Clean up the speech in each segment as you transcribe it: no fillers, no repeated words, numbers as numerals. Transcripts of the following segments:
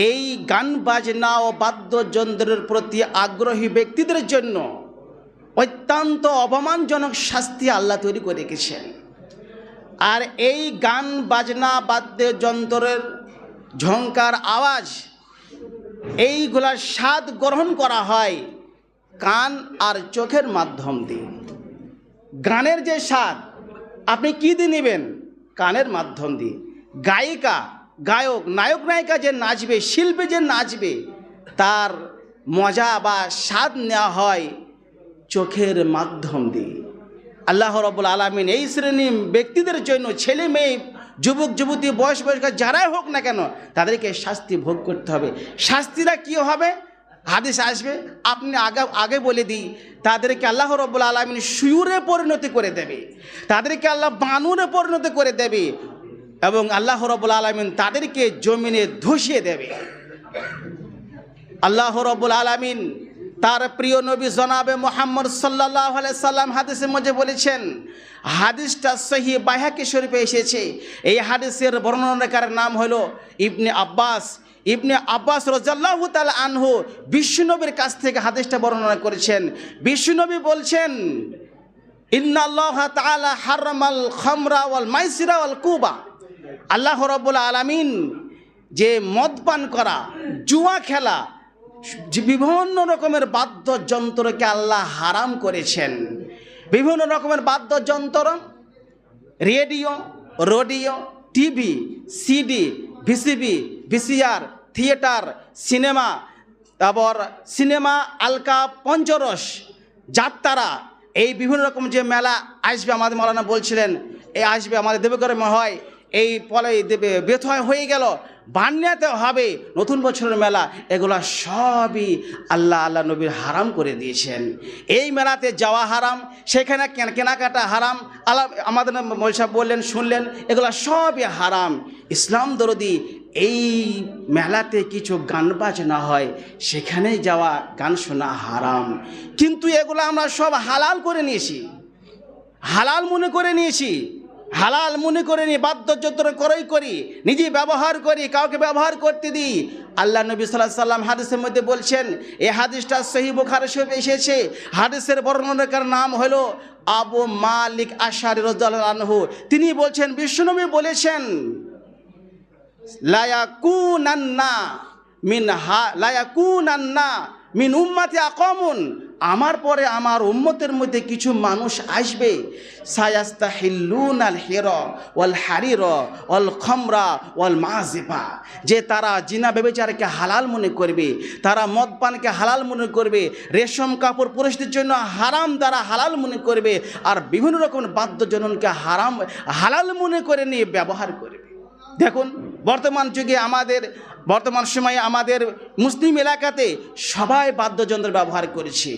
এই গান বাজনা ও বাদ্যযন্ত্রের প্রতি আগ্রহী ব্যক্তিদের জন্য অত্যন্ত অপমানজনক শাস্তি আল্লাহ তৈরি করে রেখেছেন। আর এই গান বাজনা বাদ্যযন্ত্রের ঝংকার আওয়াজ এইগুলার স্বাদ গ্রহণ করা হয় কান আর চোখের মাধ্যম দিয়ে। গানের যে স্বাদ আপনি কী দিয়ে নেবেন? কানের মাধ্যম দিয়ে। গায়িকা, গায়ক, নায়ক নায়িকা যে নাচবে, শিল্পী যে নাচবে, তার মজা বা স্বাদ নেওয়া হয় চোখের মাধ্যম দিয়ে। আল্লাহ রাব্বুল আলামিন এই শ্রেণী ব্যক্তিদের জন্য, ছেলে মেয়ে, যুবক যুবতী, বয়স যারাই হোক না কেন, তাদেরকে শাস্তি ভোগ করতে হবে। শাস্তিটা কী হবে? হাদিস আসবে, আপনি আগে বলে দিই, তাদেরকে আল্লাহ রাব্বুল আলামিন শুয়োরে পরিণতি করে দেবে, তাদেরকে আল্লাহ বানরে পরিণতি করে দেবে, এবং আল্লাহ রাব্বুল আলামিন তাদেরকে জমিনে ধসিয়ে দেবে। আল্লাহ রাব্বুল আলামিন তার প্রিয় নবী জনাবে মুহাম্মদ সাল্লাল্লাহু আলাইহি সাল্লাম হাদিসের মধ্যে বলেছেন, হাদিসটা সহিহ বাইহাকি শরীফে এসেছে। এই হাদিসের বর্ণনাকারের নাম হলো ইবনে আব্বাস। ইবনে আব্বাস রাদিয়াল্লাহু তাআলা আনহু বিশ্বনবীর কাছ থেকে হাদিসটা বর্ণনা করেছেন। বিশ্বনবী বলছেন, ইন্নাল্লাহা তাআলা হারামাল খামরা ওয়াল মাইসিরা ওয়াল কুবা। আল্লাহ রাব্বুল আলামিন যে মদ পান করা, জুয়া খেলা, বিভিন্ন রকমের বাদ্যযন্ত্রকে আল্লাহ হারাম করেছেন। বিভিন্ন রকমের বাদ্যযন্ত্র, radio, TV, CD, VCB, VCR, theatre, cinema, তারপর সিনেমা, আলকা, পঞ্চরস, যাত্রা, এই বিভিন্ন রকম যে মেলা আসবে, আমাদের মাওলানা বলছিলেন এই আসবে, আমাদের দেবগড়ে হয়, এই ফলে দেবে বেথয় হয়ে গেল, বান্যাতে হবে নতুন বছরের মেলা, এগুলা সবই আল্লাহ নবীর হারাম করে দিয়েছেন। এই মেলাতে যাওয়া হারাম, সেখানে কেনাকাটা হারাম। আল্লাহ আমাদের মৌলভী সাহেব বললেন, শুনলেন, এগুলা সবই হারাম। ইসলাম দরদি এই মেলাতে কিছু গান বাজনা হয়, সেখানে যাওয়া, গান শোনা হারাম। কিন্তু এগুলো আমরা সব হালাল করে নিয়েছি, হালাল মনে করে নিয়েছি, হালাল মনে করে নিয়ে বাদ্যযন্ত্র ক্রয় করি, নিজে ব্যবহার করি, কাউকে ব্যবহার করতে দিই। আল্লাহ নবী সাল্লাল্লাহু আলাইহি সাল্লাম হাদিসের মধ্যে বলছেন, এই হাদিসটা সহিহ বুখারী শরীফে এসেছে। হাদিসের বর্ণনাকার নাম হলো আবু মালিক আশআরী রাদিয়াল্লাহু আনহু। তিনি বলছেন, বিশ্বনবী বলেছেন, লা ইয়াকুনান্না মিন উম্মতি আকামুন, আমার পরে আমার উম্মতের মধ্যে কিছু মানুষ আসবে, সায়াস্তাহিল্লুনাল হিরা ওয়াল হারিরা ওয়াল খামরা ওয়াল মাযিফা, যে তারা জিনা ব্যভিচারকে হালাল মনে করবে, তারা মদ পানকে হালাল মনে করবে, রেশম কাপড় পুরুষদের জন্য হারাম দ্বারা হালাল মনে করবে, আর বিভিন্ন রকম বাদ্যযন্ত্রকে হালাল মনে করে নিয়ে ব্যবহার করবে। দেখুন, বর্তমান যুগে বর্তমান সময়ে আমাদের মুসলিম এলাকাতে সবাই বাদ্যযন্ত্র ব্যবহার করেছে,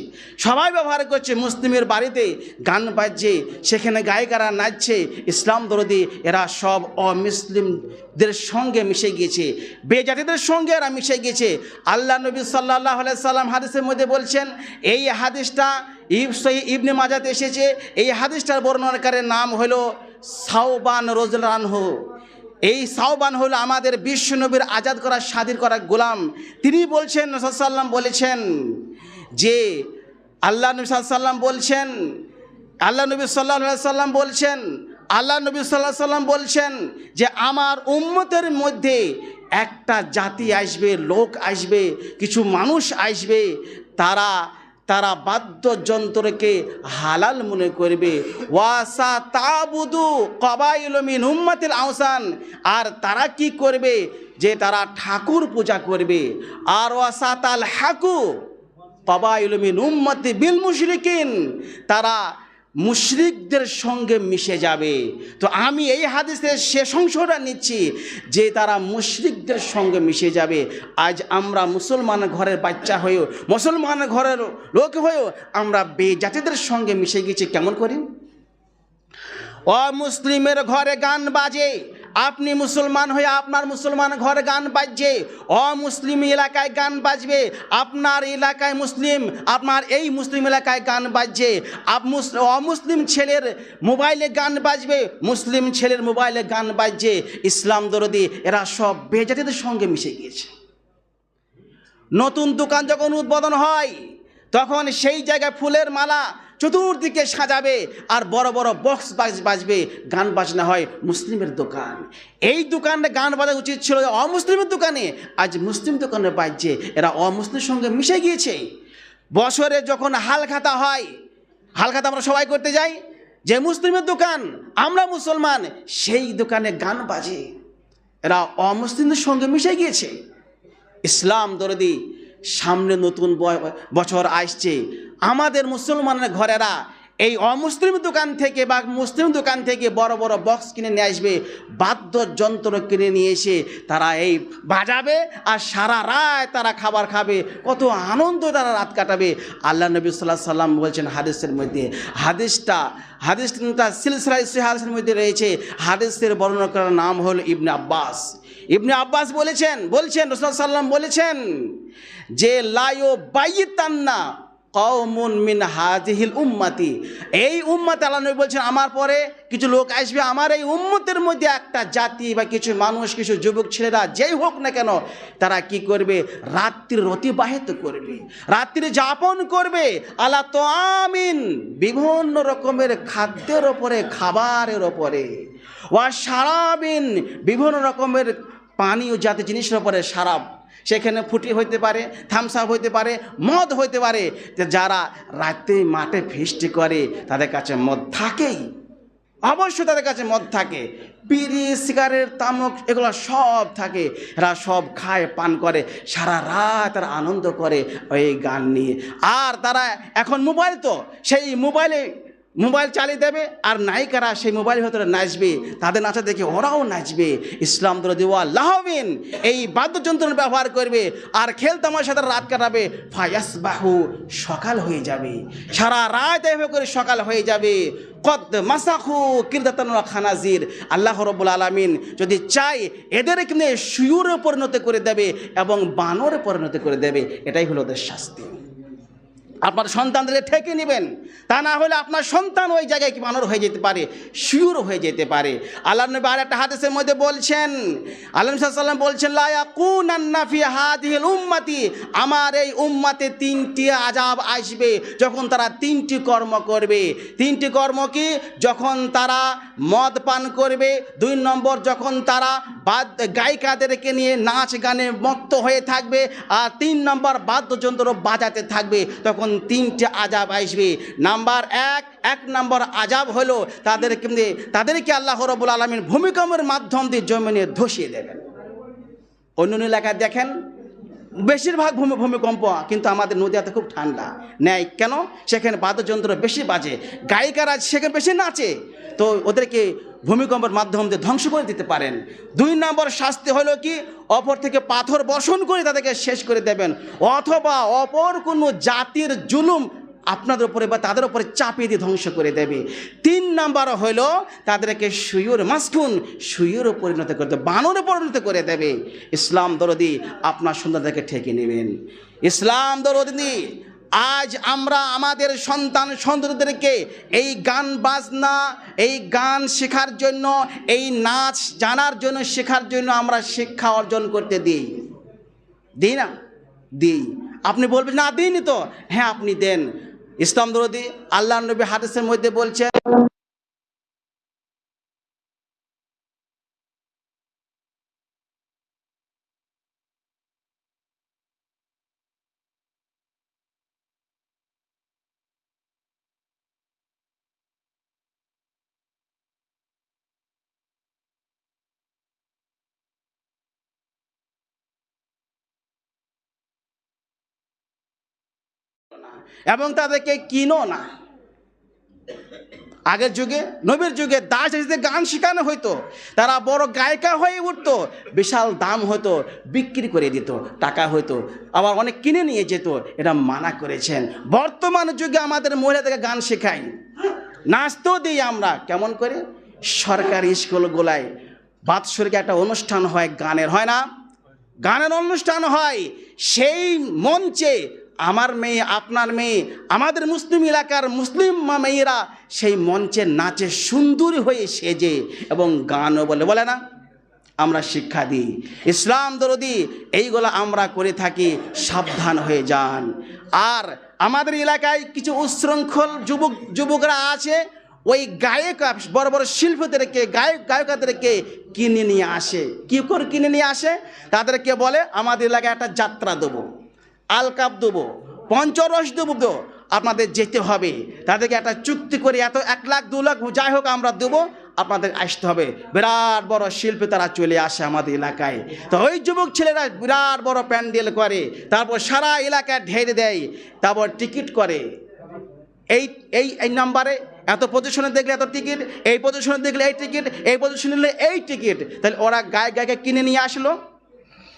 সবাই ব্যবহার করছে। মুসলিমের বাড়িতে গান বাজছে, সেখানে গায়িকারা নাচছে। ইসলাম দরদি এরা সব অমুসলিমদের সঙ্গে মিশে গিয়েছে, বেজাতিদের সঙ্গে এরা মিশে গিয়েছে। আল্লাহ নবী সাল্লাল্লাহু আলাইহি সাল্লাম হাদিসের মধ্যে বলছেন, এই হাদিসটা ইবনে মাজাতে এসেছে। এই হাদিসটার বর্ণনাকারের নাম হলো সাওবান রাদিয়াল্লাহু আনহু। এই সাওবান হলো আমাদের বিশ্বনবীর আজাদ করা, স্বাধীন করা গোলাম। তিনি বলছেন, রাসূল সাল্লাল্লাহু বলেছেন যে আল্লাহ নবী সাল্লাল্লাহু আলাইহি সাল্লাম বলছেন যে আমার উম্মতের মধ্যে একটা জাতি আসবে, লোক আসবে, কিছু মানুষ আসবে, তারা বাদ্যযন্ত্রকে হালাল মনে করবে। ওয়াসা তাবুদু কবাইলু মিন উম্মাতিল আওসান, আর তারা কি করবে, যে তারা ঠাকুর পূজা করবে। আর ওয়াসা তাল হাকু কবাইলু মিন উম্মতি বিল মুশরিকিন, তারা মুশরিকদের সঙ্গে মিশে যাবে। তো আমি এই হাদিসের শেষ অংশটা নিচ্ছি যে তারা মুশরিকদের সঙ্গে মিশে যাবে। আজ আমরা মুসলমান ঘরের বাচ্চা হয়েও, মুসলমান ঘরের লোক হয়েও আমরা বেজাতিদের সঙ্গে মিশে গেছি। কেমন করি? অমুসলিমের ঘরে গান বাজে, আপনি মুসলমান হয়ে আপনার মুসলমান ঘরে গান বাজছে, অমুসলিম এলাকায় গান বাজবে, আপনার এলাকায় মুসলিম, আপনার এই মুসলিম এলাকায় গান বাজছে। অমুসলিম ছেলের মোবাইলে গান বাজবে, মুসলিম ছেলের মোবাইলে গান বাজছে। ইসলাম দরদি এরা সব বেজাতিদের সঙ্গে মিশে গিয়েছে। নতুন দোকান যখন উদ্বোধন হয় তখন সেই জায়গায় ফুলের মালা চতুর্দিকে সাজাবে আর বড় বড় বক্স বাজবে, গান বাজনা হয়। মুসলিমের দোকান, এই দোকানে গান বাজা উচিত ছিল অমুসলিমের দোকানে, আজ মুসলিম দোকানে বাজছে। এরা অমুসলিমের সঙ্গে মিশে গিয়েছে। বছরে যখন হালখাতা হয়, হালখাতা আমরা সবাই করতে যাই, যে মুসলিমের দোকান, আমরা মুসলমান, সেই দোকানে গান বাজে। এরা অমুসলিমদের সঙ্গে মিশে গিয়েছে। ইসলাম দরদি, সামনে নতুন বছর আসছে, আমাদের মুসলমানের ঘরেরা এই অমুসলিম দোকান থেকে বা মুসলিম দোকান থেকে বড় বড় বক্স কিনে নিয়ে আসবে, বাদ্যযন্ত্র কিনে নিয়ে এসে তারা এই বাজাবে আর সারা রাত তারা খাবার খাবে, কত আনন্দ তারা রাত কাটাবে। আল্লাহ নবী সাল্লাল্লাহু আলাইহি সাল্লাম বলছেন হাদিসের মধ্যে, হাদিসটা সিলসিলা হাদিসের মধ্যে রয়েছে। হাদিসের বর্ণনা করার নাম হলো ইবনে আব্বাস। ইবনে আব্বাস বলছেন রাসূলুল্লাহ সাল্লাল্লাহু আলাইহি সাল্লাম বলেছেন যে লা ইউবাইতান্না কওমুন মিন হাযিহিল উম্মতি, এই উম্মতে, আল্লাহ নবী বলছেন আমার পরে কিছু লোক আসবে, আমার এই উম্মতের মধ্যে একটা জাতি বা কিছু মানুষ, কিছু যুবক ছেলেরা যেই হোক না কেন, তারা কি করবে, রাত্রির অতিবাহিত করবে, রাত্রি যাপন করবে আলা তাআমিন, বিভিন্ন রকমের খাদ্যের ওপরে, খাবারের ওপরে, ওয়া শারাবিন, বিভিন্ন রকমের পানীয় জাতীয় জিনিসের ওপরে, শারাব, সেখানে ফুটি হইতে পারে, থামস আপ হইতে পারে, মদ হইতে পারে। যারা রাতে মাঠে ফিস্ট করে তাদের কাছে মদ থাকেই, অবশ্যই তাদের কাছে মদ থাকে, বিড়ি, সিগারেট, তামাক, এগুলো সব থাকে। এরা সব খায়, পান করে, সারা রাত তারা আনন্দ করে ওই গান নিয়ে। আর তারা এখন মোবাইল, তো সেই মোবাইল চালিয়ে দেবে আর নায়িকারা সেই মোবাইলের ভেতরে নাচবে, তাদের নাচা দেখে ওরাও নাচবে। ইসলাম দরদি লাহবিন, এই বাদ্যযন্ত্র ব্যবহার করবে আর খেলতামার সাথে রাত কাটাবে। ফায়াসবাহু, সকাল হয়ে যাবে, সারা রাত এভাবে করে সকাল হয়ে যাবে। কদ মাসাখু কিরদাতান খানাজির, আল্লাহ রাব্বুল আলামিন যদি চাই এদেরকে নিয়ে শুয়োরে পরিণত করে দেবে এবং বানরে পরিণত করে দেবে। এটাই হলো ওদের শাস্তি। আপনার সন্তানদেরকে ঠেকে নেবেন, তা না হলে আপনার সন্তান ওই জায়গায় কি বানর হয়ে যেতে পারে, শিউর হয়ে যেতে পারে। আল্লাহ নবী আর একটা হাদিসের মধ্যে বলছেন, আল্লাহ নবী সাল্লাল্লাহু আলাইহি ওয়াসাল্লাম বলছেন লা ইয়াকুনান্না ফি হাযিহিল উম্মতি, আমার এই উম্মতে তিনটি আযাব আসবে যখন তারা তিনটি কর্ম করবে। তিনটি কর্ম কি? যখন তারা মদ পান করবে, 2 নম্বর যখন তারা গায়িকাদেরকে নিয়ে নাচ গানে মত্ত হয়ে থাকবে, আর 3 নম্বর বাদ্যযন্ত্র বাজাতে থাকবে, তখন 3টে আযাব আসবে। নাম্বার 1 নম্বর আযাব হলো তাদেরকে আল্লাহ রাব্বুল আলামিন ভূমিকম্পের মাধ্যম দিয়ে জমিনে ধসিয়ে দেবেন। অন্য এলাকায় দেখেন বেশিরভাগ ভূমিকম্প, কিন্তু আমাদের নদীতে খুব ঠান্ডা নেয় কেন? সেখানে বাদ্যযন্ত্র বেশি বাজে, গায়িকারা সেখানে বেশি নাচে, তো ওদেরকে ভূমিকম্পের মাধ্যম দিয়ে ধ্বংস করে দিতে পারেন। 2 নম্বর শাস্তি হলো কি? অপর থেকে পাথর বর্ষণ করে তাদেরকে শেষ করে দেবেন, অথবা অপর কোনো জাতির জুলুম আপনাদের উপরে বা তাদের উপরে চাপিয়ে দিয়ে ধ্বংস করে দেবে। 3 নম্বর হলো তাদেরকে শুয়োরে পরিণত করে দেবে, বানরে পরিণত করে দেবে। ইসলাম দরদি আপনার সন্তানদেরকে ঠেকে নেবেন। ইসলাম দরদি, আজ আমরা আমাদের সন্তানদেরকে এই গান বাজনা, এই গান শেখার জন্য, এই নাচ জানার জন্য, শেখার জন্য আমরা শিক্ষা অর্জন করতে দিই না? দিই। আপনি বলবেন না দিইনি তো, হ্যাঁ আপনি দেন। ইসলাম দরদি, আল্লাহ নবী হাদিসের মধ্যে বলছেন এবং তাদেরকে কিনো না। আগের যুগে, নবীর যুগে দাস দাসীদের গান শেখানো হইতো, তারা বড় গায়িকা হয়ে উঠতো, বিশাল দাম হতো, বিক্রি করে দিত, টাকা হইতো, আবার অনেক কিনে নিয়ে যেত। এটা মানা করেছেন। বর্তমান যুগে আমাদের মহিলাদেরকে গান শেখাই, নাচতেও দিই আমরা। কেমন করে? সরকারি স্কুলগুলায় বাৎসরিক একটা অনুষ্ঠান হয় গানের, হয় না? গানের অনুষ্ঠান হয়, সেই মঞ্চে আমার মেয়ে, আপনার মেয়ে, আমাদের মুসলিম এলাকার মুসলিম মেয়েরা সেই মঞ্চে নাচে সুন্দরী হয়ে সেজে এবং গানও বলে না? আমরা শিক্ষা দিই। ইসলাম দরদি এইগুলো আমরা করে থাকি, সাবধান হয়ে যান। আর আমাদের এলাকায় কিছু উচ্ছৃঙ্খল যুবকরা আছে, ওই গায়ক বড় বড় শিল্পীদেরকে গায়িকাদেরকে কিনে নিয়ে আসে। কী করে কিনে নিয়ে আসে? তাদেরকে বলে আমাদের এলাকায় একটা যাত্রা দেবো, আলকাপ দেবো, পঞ্চরস দেবো, আপনাদের যেতে হবে। তাদেরকে একটা চুক্তি করে এত 1 লাখ 2 লাখ যাই হোক আমরা দেবো, আপনাদের আসতে হবে। বিরাট বড় শিল্পী তারা চলে আসে আমাদের এলাকায়। তো ওই যুবক ছেলেরা বিরাট বড় প্যান্ডেল করে, তারপর সারা এলাকায় ঢেলে দেয়, তারপর টিকিট করে। এই নাম্বারে এত পজিশনে দেখলে এত টিকিট, এই পজিশনে দেখলে এই টিকিট, এই পজিশনে নিলে এই টিকিট। তাহলে ওরা গায়কে কিনে নিয়ে আসলো,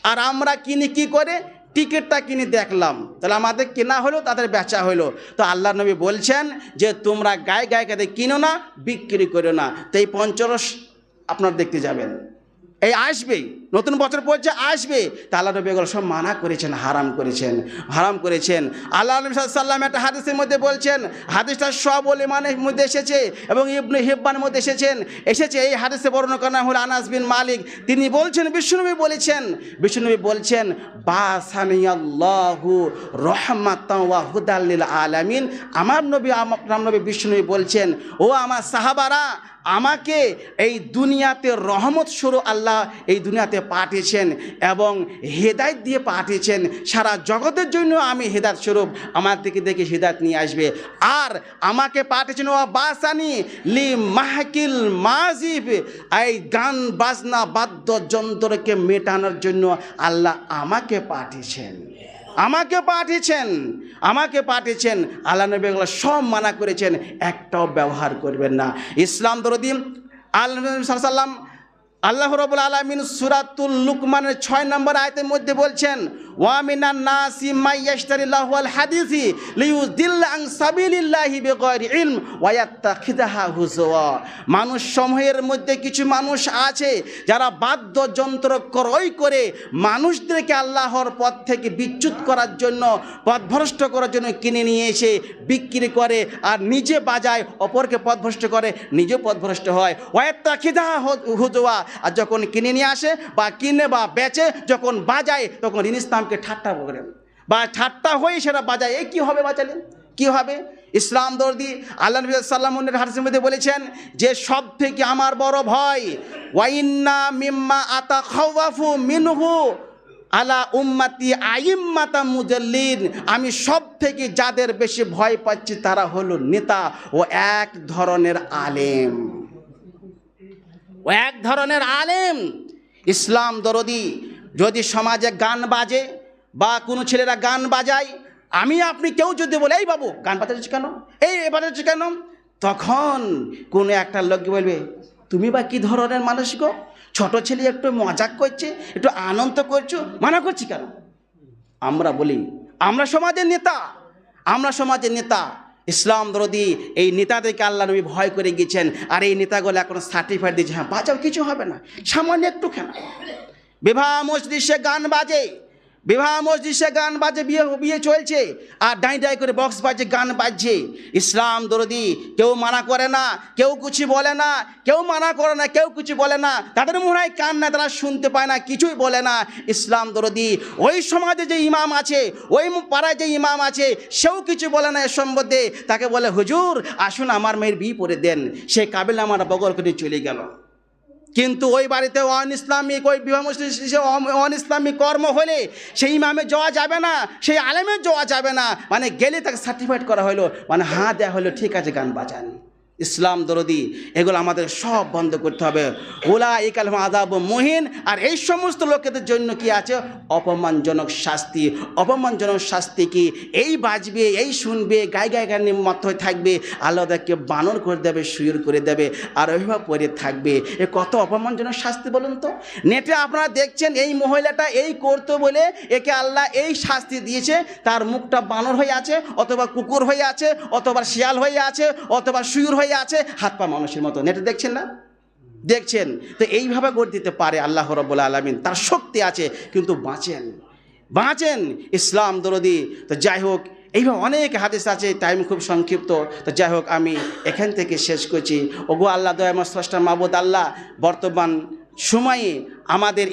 আর আমরা কিনে কি করে? টিকিটটা কিনে দেখলাম, তাহলে আমাদের কেনা হলো, তাদের বেচা হলো। তো আল্লাহ নবী বলছেন যে তোমরা গায়িকাদের কিনো না, বিক্রি করো না। তো এই পঞ্চরস আপনারা দেখতে যাবেন, এই আসবেই, নতুন বছর পড়ছে আসবে। তা আল্লাহ নবী এগুলো সব মানা করেছেন, হারাম করেছেন। আল্লাহ নবী সাল্লাল্লাহু আলাইহি ওয়াসাল্লাম একটা হাদিসের মধ্যে বলছেন, হাদিসটা সব ওলামার মধ্যে এসেছে এবং ইবনে হিব্বানের মধ্যে এসেছে। এই হাদিসে বর্ণনা করা হলো আনাস বিন মালিক, তিনি বলছেন বিশ্বনবী বলছেন বাসানিয়াল্লাহু রাহমাতান ওয়া হুদাল লিল আলামিন। আমার নবী বিশ্বনবী বলছেন, ও আমার সাহাবারা, আমাকে এই দুনিয়াতে রহমত স্বরূপ আল্লাহ এই দুনিয়াতে পাঠিয়েছেন এবং হেদায়েত দিয়ে পাঠিয়েছেন। সারা জগতের জন্য আমি হেদায়েত স্বরূপ, আমার থেকে দেখে হেদায়েত নিয়ে আসবে। আর আমাকে পাঠিয়েছেন ও বাসানি লি মাহকিল মাজিব, এই গান বাজনা বাদ্যযন্ত্রকে মেটানোর জন্য আল্লাহ আমাকে পাঠিয়েছেন। আল্লাহ নবী এগুলো সব মানা করেছেন, একটাও ব্যবহার করবেন না। ইসলাম দরদি আল্লাহ নবী সাল্লাল্লাহু আলাইহি ওয়াসাল্লাম, আল্লাহ রাব্বুল আলামিন সূরাতুল লুকমানের 6 নম্বর আয়াতের মধ্যে বলছেন, ওয়া মিনান নাসি মাই ইয়াশতারি লাহুল হাদিসি লিয়ুদিল্লা আন সাবিলিল্লাহি বিগয়রি ইলম ওয়া ইয়াত্তাখিযাহা হুজুয়া। মানুষ সমূহের মধ্যে কিছু মানুষ আছে যারা বাদ্যযন্ত্র ক্রয় করে মানুষদেরকে আল্লাহর পথ থেকে বিচ্যুত করার জন্য, পথভ্রষ্ট করার জন্য কিনে নিয়ে এসে বিক্রি করে, আর নিজে বাজায়, অপরকে পথভ্রষ্ট করে, নিজে পথভ্রষ্ট হয়। ওয়া ইয়াত্তাখিযাহা হুজুয়া। আর যখন কিনে নিয়ে আসে বা কিনে বা বেচে, যখন বাজায়, তখন ইসলামকে ঠাট্টা করে বা ঠাট্টা হয়ে সেটা বাজায়। এই কী হবে বাজালে, কী হবে? ইসলাম দরদি আল্লাহ নবী সাল্লাল্লাহু আলাইহি ওয়াসাল্লাম হাদিসের মধ্যে বলেছেন যে সব থেকে আমার বড় ভয়, ওয়া ইন্না মিম্মা আতাখাওয়াফু মিনহু আলা উম্মতি আইম্মাতা মুজাল্লিন। আমি সব থেকে যাদের বেশি ভয় পাচ্ছি তারা হলো নেতা ও এক ধরনের আলেম। ইসলাম দরদি যদি সমাজে গান বাজে বা কোনো ছেলেরা গান বাজায়, আমি আপনি কেউ যদি বলে এই বাবু গান বাজাচ্ছিস কেন, এই বাজাচ্ছিস কেন, তখন কোনো একটা লোক বলবে তুমি বা কী ধরনের মানুষ গো, ছোট ছেলে একটু মজাক করছে, একটু আনন্দ করছো, মানা করছি কেন? আমরা বলি আমরা সমাজের নেতা। ইসলাম দরদি এই নেতাদেরকে আল্লাহ নবী ভয় করে গিয়েছেন, আর এই নেতাগুলো এখন সার্টিফাইড দিয়েছে, হ্যাঁ বাজাও, কিছু হবে না, সামান্য একটু কেন। বিবাহ মসজিদে গান বাজে, বিয়ে চলছে, আর ডাই করে বক্স বাজে, গান বাজছে। ইসলাম দরদি কেউ মানা করে না, কেউ কিছু বলে না, কেউ কিছু বলে না। তাদের মনে হয় কান না, তারা শুনতে পায় না, কিছুই বলে না। ইসলাম দরদি ওই সমাজে যে ইমাম আছে, ওই পাড়ায় যে ইমাম আছে, সেও কিছু বলে না এর সম্বন্ধে। তাকে বলে হুজুর আসুন আমার মেয়ের বিয়ে পড়ে দেন, সে কাবিল আমার বগল করে চলে গেল। কিন্তু ওই বাড়িতে অনইসলামিক, ওই বিবাহ অনইসলামিক কর্ম হলে সেই ইমামে যাওয়া যাবে না, সেই আলেমে যাওয়া যাবে না, মানে গেলে তাকে সার্টিফাইড করা হলো, মানে হাঁ দেওয়া হলো, ঠিক আছে গান বাজান। ইসলাম দরদি এগুলো আমাদের সব বন্ধ করতে হবে। উলাইকাল আযাবু মুহিন। আর এই সমস্ত লোকেদের জন্য কি আছে? অপমানজনক শাস্তি। কি এই বাজবে, এই শুনবে, গান মত হয়ে থাকবে, আল্লাহ তাকে বানর করে দেবে, শুয়োর করে দেবে, আর ওইভাবে পড়ে থাকবে। এ কত অপমানজনক শাস্তি বলুন তো। নেটে আপনারা দেখছেন এই মহিলাটা এই করতো বলে একে আল্লাহ এই শাস্তি দিয়েছে, তার মুখটা বানর হয়ে আছে, অথবা কুকুর হয়ে আছে, অথবা শিয়াল হয়ে আছে, অথবা শুয়োর হয়ে আছে, হাত পা মানুষের মতো। নেটে দেখছেন না? দেখছেন তো। এইভাবে করে দিতে পারে আল্লাহ রাব্বুল আলামিন, তার শক্তি আছে, কিন্তু বাঁচেন ইসলাম দরদি। তো যাই হোক, এইভাবে অনেক হাদিস আছে, টাইম খুব সংক্ষিপ্ত। তো যাই হোক, আমি এখান থেকে শেষ করছি। ওগো আল্লাহ, দয়াময় স্রষ্টা মাবুদ আল্লাহ, বর্তমান সময়ে আমাদের